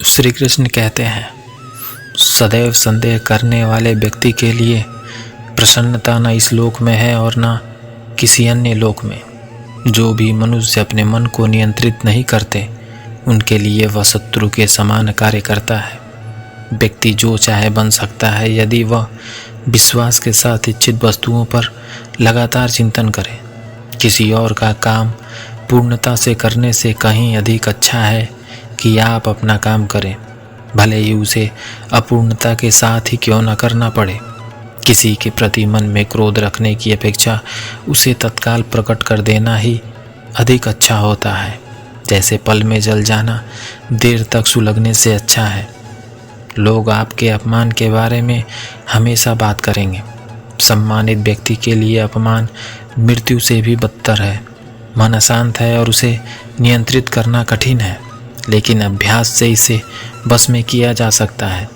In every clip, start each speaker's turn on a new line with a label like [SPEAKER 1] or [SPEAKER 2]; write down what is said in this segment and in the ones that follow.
[SPEAKER 1] श्री कृष्ण कहते हैं, सदैव संदेह करने वाले व्यक्ति के लिए प्रसन्नता न इस लोक में है और न किसी अन्य लोक में। जो भी मनुष्य अपने मन को नियंत्रित नहीं करते, उनके लिए वह शत्रु के समान कार्य करता है। व्यक्ति जो चाहे बन सकता है यदि वह विश्वास के साथ इच्छित वस्तुओं पर लगातार चिंतन करे। किसी और का काम पूर्णता से करने से कहीं अधिक अच्छा है कि आप अपना काम करें, भले ही उसे अपूर्णता के साथ ही क्यों न करना पड़े। किसी के प्रति मन में क्रोध रखने की अपेक्षा उसे तत्काल प्रकट कर देना ही अधिक अच्छा होता है। जैसे पल में जल जाना देर तक सुलगने से अच्छा है। लोग आपके अपमान के बारे में हमेशा बात करेंगे। सम्मानित व्यक्ति के लिए अपमान मृत्यु से भी बदतर है। मन अशांत है और उसे नियंत्रित करना कठिन है, लेकिन अभ्यास से इसे बस में किया जा सकता है।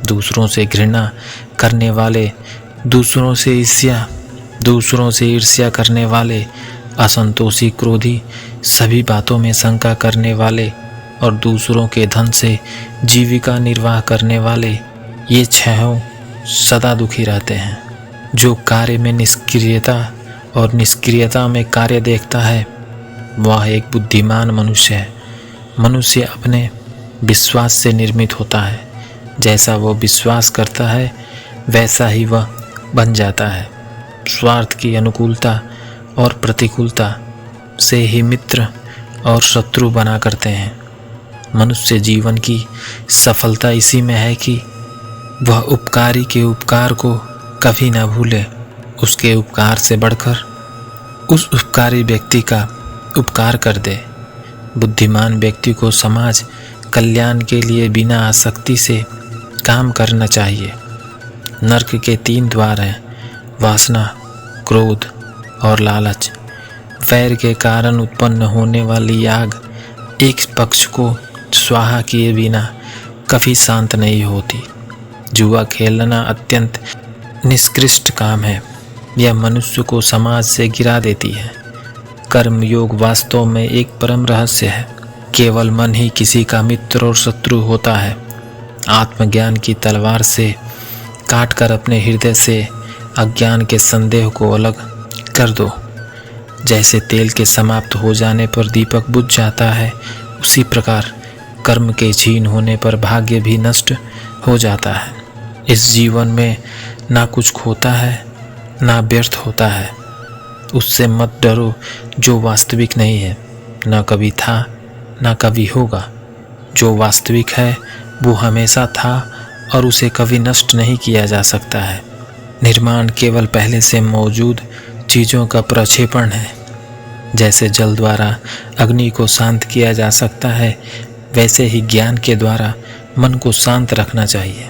[SPEAKER 1] दूसरों से घृणा करने वाले, दूसरों से ईर्ष्या करने वाले, असंतोषी, क्रोधी, सभी बातों में शंका करने वाले और दूसरों के धन से जीविका निर्वाह करने वाले, ये छहों सदा दुखी रहते हैं। जो कार्य में निष्क्रियता और निष्क्रियता में कार्य देखता है, वह एक बुद्धिमान मनुष्य है। मनुष्य अपने विश्वास से निर्मित होता है। जैसा वो विश्वास करता है वैसा ही वह बन जाता है। स्वार्थ की अनुकूलता और प्रतिकूलता से ही मित्र और शत्रु बना करते हैं। मनुष्य जीवन की सफलता इसी में है कि वह उपकारी के उपकार को कभी न भूले। उसके उपकार से बढ़कर उस उपकारी व्यक्ति का उपकार कर दे। बुद्धिमान व्यक्ति को समाज कल्याण के लिए बिना आसक्ति से काम करना चाहिए। नरक के 3 द्वार हैं, वासना, क्रोध और लालच। वैर के कारण उत्पन्न होने वाली आग एक पक्ष को स्वाहा किए बिना कभी शांत नहीं होती। जुआ खेलना अत्यंत निकृष्ट काम है। यह मनुष्य को समाज से गिरा देती है। कर्म योग वास्तव में एक परम रहस्य है। केवल मन ही किसी का मित्र और शत्रु होता है। आत्मज्ञान की तलवार से काटकर अपने हृदय से अज्ञान के संदेह को अलग कर दो। जैसे तेल के समाप्त हो जाने पर दीपक बुझ जाता है, उसी प्रकार कर्म के क्षीण होने पर भाग्य भी नष्ट हो जाता है। इस जीवन में ना कुछ खोता है ना व्यर्थ होता है। उससे मत डरो जो वास्तविक नहीं है, ना कभी था ना कभी होगा। जो वास्तविक है वो हमेशा था और उसे कभी नष्ट नहीं किया जा सकता है। निर्माण केवल पहले से मौजूद चीज़ों का प्रक्षेपण है। जैसे जल द्वारा अग्नि को शांत किया जा सकता है, वैसे ही ज्ञान के द्वारा मन को शांत रखना चाहिए।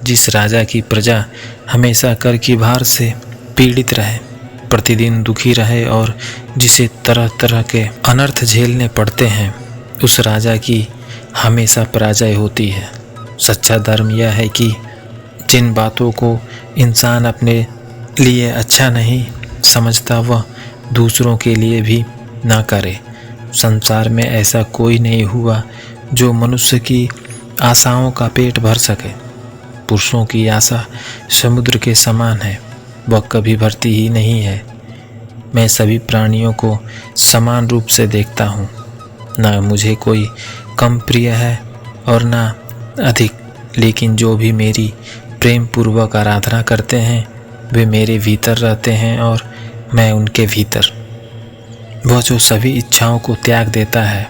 [SPEAKER 1] जिस राजा की प्रजा हमेशा कर की भार से पीड़ित रहे, प्रतिदिन दुखी रहे और जिसे तरह तरह के अनर्थ झेलने पड़ते हैं, उस राजा की हमेशा पराजय होती है। सच्चा धर्म यह है कि जिन बातों को इंसान अपने लिए अच्छा नहीं समझता वह दूसरों के लिए भी ना करे। संसार में ऐसा कोई नहीं हुआ जो मनुष्य की आशाओं का पेट भर सके। पुरुषों की आशा समुद्र के समान है, वह कभी भरती ही नहीं है। मैं सभी प्राणियों को समान रूप से देखता हूँ। ना मुझे कोई कम प्रिय है और ना अधिक, लेकिन जो भी मेरी प्रेम पूर्वक आराधना करते हैं वे मेरे भीतर रहते हैं और मैं उनके भीतर। वह जो सभी इच्छाओं को त्याग देता है,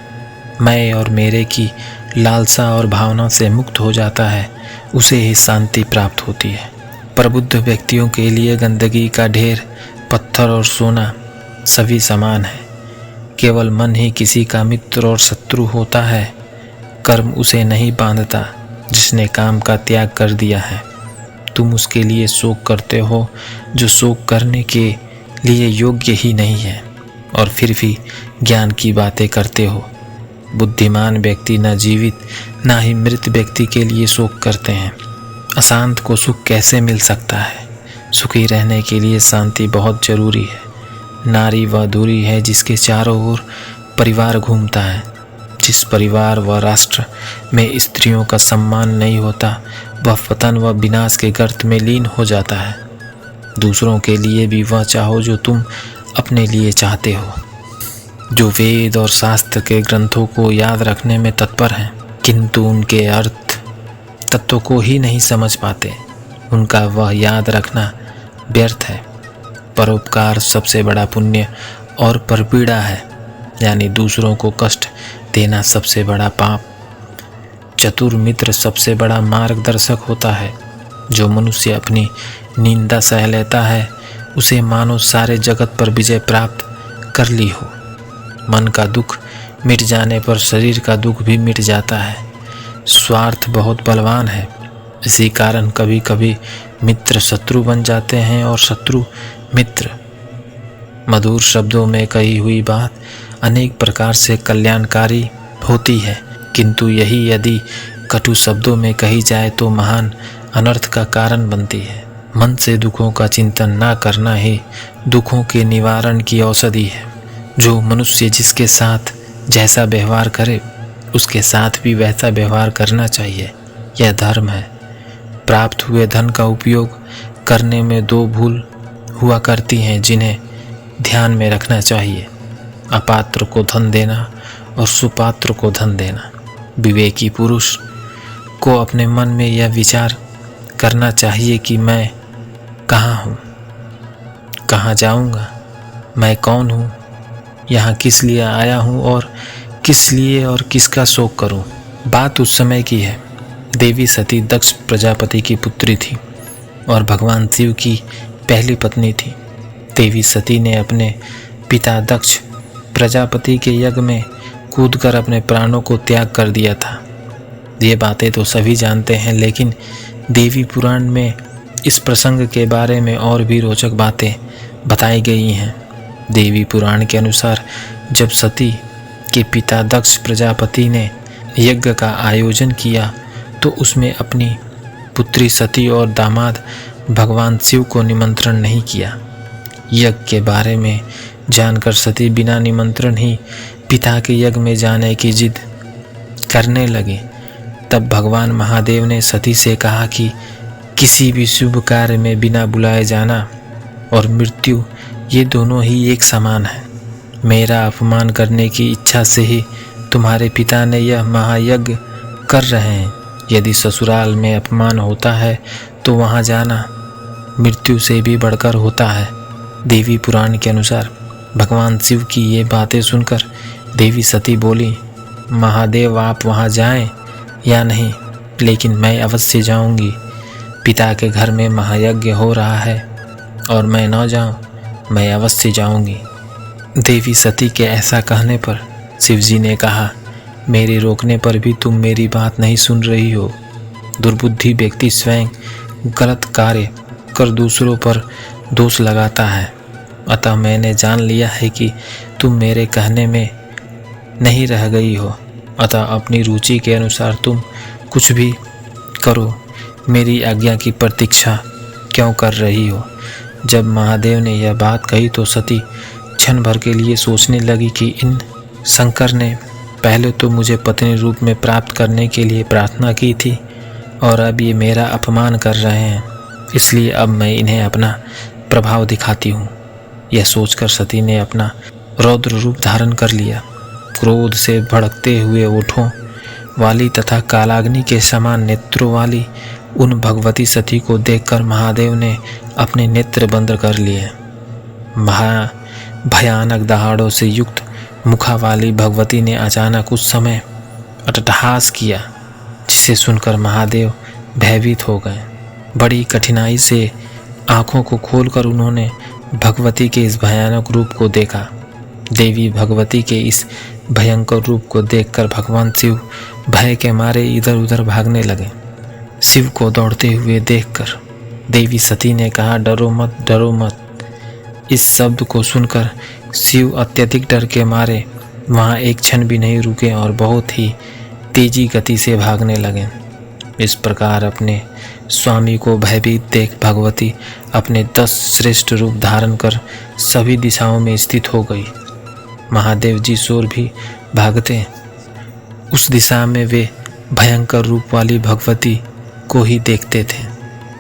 [SPEAKER 1] मैं और मेरे की लालसा और भावना से मुक्त हो जाता है, उसे ही शांति प्राप्त होती है। प्रबुद्ध व्यक्तियों के लिए गंदगी का ढेर, पत्थर और सोना सभी समान है। केवल मन ही किसी का मित्र और शत्रु होता है। कर्म उसे नहीं बांधता जिसने काम का त्याग कर दिया है। तुम उसके लिए शोक करते हो जो शोक करने के लिए योग्य ही नहीं है, और फिर भी ज्ञान की बातें करते हो। बुद्धिमान व्यक्ति न जीवित ना ही मृत व्यक्ति के लिए शोक करते हैं। अशांत को सुख कैसे मिल सकता है? सुखी रहने के लिए शांति बहुत जरूरी है। नारी वह दूरी है जिसके चारों ओर परिवार घूमता है। जिस परिवार व राष्ट्र में स्त्रियों का सम्मान नहीं होता वह पतन व विनाश के गर्त में लीन हो जाता है। दूसरों के लिए भी वह चाहो जो तुम अपने लिए चाहते हो। जो वेद और शास्त्र के ग्रंथों को याद रखने में तत्पर हैं किंतु उनके अर्थ तत्व को ही नहीं समझ पाते, उनका वह याद रखना व्यर्थ है। परोपकार सबसे बड़ा पुण्य और परपीड़ा है, यानी दूसरों को कष्ट देना सबसे बड़ा पाप। चतुर मित्र सबसे बड़ा मार्गदर्शक होता है। जो मनुष्य अपनी निंदा सह लेता है उसे मानो सारे जगत पर विजय प्राप्त कर ली हो। मन का दुख मिट जाने पर शरीर का दुख भी मिट जाता है। स्वार्थ बहुत बलवान है, इसी कारण कभी कभी मित्र शत्रु बन जाते हैं और शत्रु मित्र। मधुर शब्दों में कही हुई बात अनेक प्रकार से कल्याणकारी होती है, किंतु यही यदि कटु शब्दों में कही जाए तो महान अनर्थ का कारण बनती है। मन से दुखों का चिंतन ना करना ही दुखों के निवारण की औषधि है। जो मनुष्य जिसके साथ जैसा व्यवहार करे उसके साथ भी वैसा व्यवहार करना चाहिए, यह धर्म है। प्राप्त हुए धन का उपयोग करने में दो भूल हुआ करती हैं जिन्हें ध्यान में रखना चाहिए: अपात्र को धन देना और सुपात्र को धन देना। विवेकी पुरुष को अपने मन में यह विचार करना चाहिए कि मैं कहाँ हूँ, कहाँ जाऊँगा, मैं कौन हूँ, यहाँ किस लिए आया हूँ और किस लिए और किसका शोक करूँ। बात उस समय की है। देवी सती दक्ष प्रजापति की पुत्री थी और भगवान शिव की पहली पत्नी थी। देवी सती ने अपने पिता दक्ष प्रजापति के यज्ञ में कूदकर अपने प्राणों को त्याग कर दिया था। ये बातें तो सभी जानते हैं, लेकिन देवी पुराण में इस प्रसंग के बारे में और भी रोचक बातें बताई गई हैं। देवी पुराण के अनुसार जब सती के पिता दक्ष प्रजापति ने यज्ञ का आयोजन किया तो उसमें अपनी पुत्री सती और दामाद भगवान शिव को निमंत्रण नहीं किया। यज्ञ के बारे में जानकर सती बिना निमंत्रण ही पिता के यज्ञ में जाने की जिद करने लगी। तब भगवान महादेव ने सती से कहा कि किसी भी शुभ कार्य में बिना बुलाए जाना और मृत्यु ये दोनों ही एक समान है। मेरा अपमान करने की इच्छा से ही तुम्हारे पिता ने यह महायज्ञ कर रहे हैं। यदि ससुराल में अपमान होता है तो वहाँ जाना मृत्यु से भी बढ़कर होता है। देवी पुराण के अनुसार भगवान शिव की ये बातें सुनकर देवी सती बोली, महादेव आप वहाँ जाएं या नहीं, लेकिन मैं अवश्य जाऊंगी। पिता के घर में महायज्ञ हो रहा है और मैं न जाऊं, मैं अवश्य जाऊंगी। देवी सती के ऐसा कहने पर शिवजी ने कहा, मेरे रोकने पर भी तुम मेरी बात नहीं सुन रही हो। दुर्बुद्धि व्यक्ति स्वयं गलत कार्य कर दूसरों पर दोष लगाता है। अतः मैंने जान लिया है कि तुम मेरे कहने में नहीं रह गई हो, अतः अपनी रुचि के अनुसार तुम कुछ भी करो, मेरी आज्ञा की प्रतीक्षा क्यों कर रही हो। जब महादेव ने यह बात कही तो सती क्षण भर के लिए सोचने लगी कि इन शंकर ने पहले तो मुझे पत्नी रूप में प्राप्त करने के लिए प्रार्थना की थी और अब ये मेरा अपमान कर रहे हैं, इसलिए अब मैं इन्हें अपना प्रभाव दिखाती हूँ। यह सोचकर सती ने अपना रौद्र रूप धारण कर लिया। क्रोध से भड़कते हुए ओठों वाली तथा कालाग्नि के समान नेत्रों वाली उन भगवती सती को देखकर महादेव ने अपने नेत्र बंद कर लिए। भयानक दहाड़ों से युक्त मुखा वाली भगवती ने अचानक उस समय अट्टहास किया, जिसे सुनकर महादेव भयभीत हो गए। बड़ी कठिनाई से आंखों को खोलकर उन्होंने भगवती के इस भयानक रूप को देखा। देवी भगवती के इस भयंकर रूप को देखकर भगवान शिव भय के मारे इधर उधर भागने लगे। शिव को दौड़ते हुए देखकर देवी सती ने कहा, डरो मत, डरो मत। इस शब्द को सुनकर शिव अत्यधिक डर के मारे वहाँ एक क्षण भी नहीं रुके और बहुत ही तेजी गति से भागने लगे। इस प्रकार अपने स्वामी को भयभीत देख भगवती अपने 10 श्रेष्ठ रूप धारण कर सभी दिशाओं में स्थित हो गई। महादेव जी शोर भी भागते उस दिशा में वे भयंकर रूप वाली भगवती को ही देखते थे।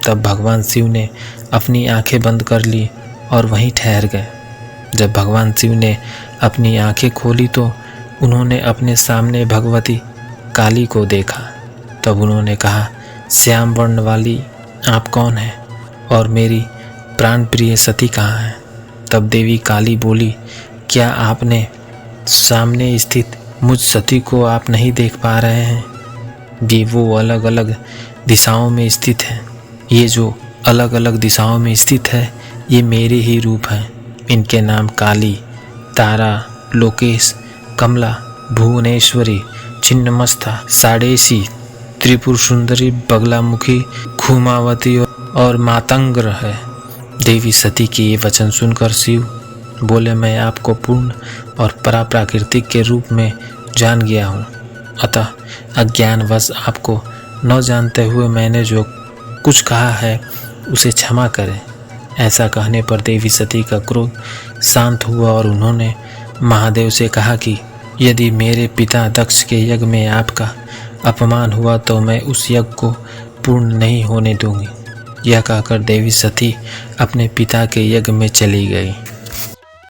[SPEAKER 1] तब भगवान शिव ने अपनी आंखें बंद कर ली और वहीं ठहर गए। जब भगवान शिव ने अपनी आंखें खोली तो उन्होंने अपने सामने भगवती काली को देखा। तब उन्होंने कहा, श्याम वर्ण वाली आप कौन हैं और मेरी प्राण प्रिय सती कहाँ है? तब देवी काली बोली, क्या आपने सामने स्थित मुझ सती को आप नहीं देख पा रहे हैं? ये वो अलग अलग दिशाओं में स्थित है। ये जो अलग अलग दिशाओं में स्थित है ये मेरे ही रूप हैं। इनके नाम काली, तारा, लोकेश, कमला, भुवनेश्वरी, छिन्नमस्ता, साडेशी, त्रिपुर सुंदरी, बगलामुखी, खूमावती और मातंग्र है। देवी सती के ये वचन सुनकर शिव बोले, मैं आपको पूर्ण और पराप्राकृतिक के रूप में जान गया हूँ, अतः अज्ञानवश आपको न जानते हुए मैंने जो कुछ कहा है उसे क्षमा करें। ऐसा कहने पर देवी सती का क्रोध शांत हुआ और उन्होंने महादेव से कहा कि यदि मेरे पिता दक्ष के यज्ञ में आपका अपमान हुआ तो मैं उस यज्ञ को पूर्ण नहीं होने दूंगी। यह कहकर देवी सती अपने पिता के यज्ञ में चली गई।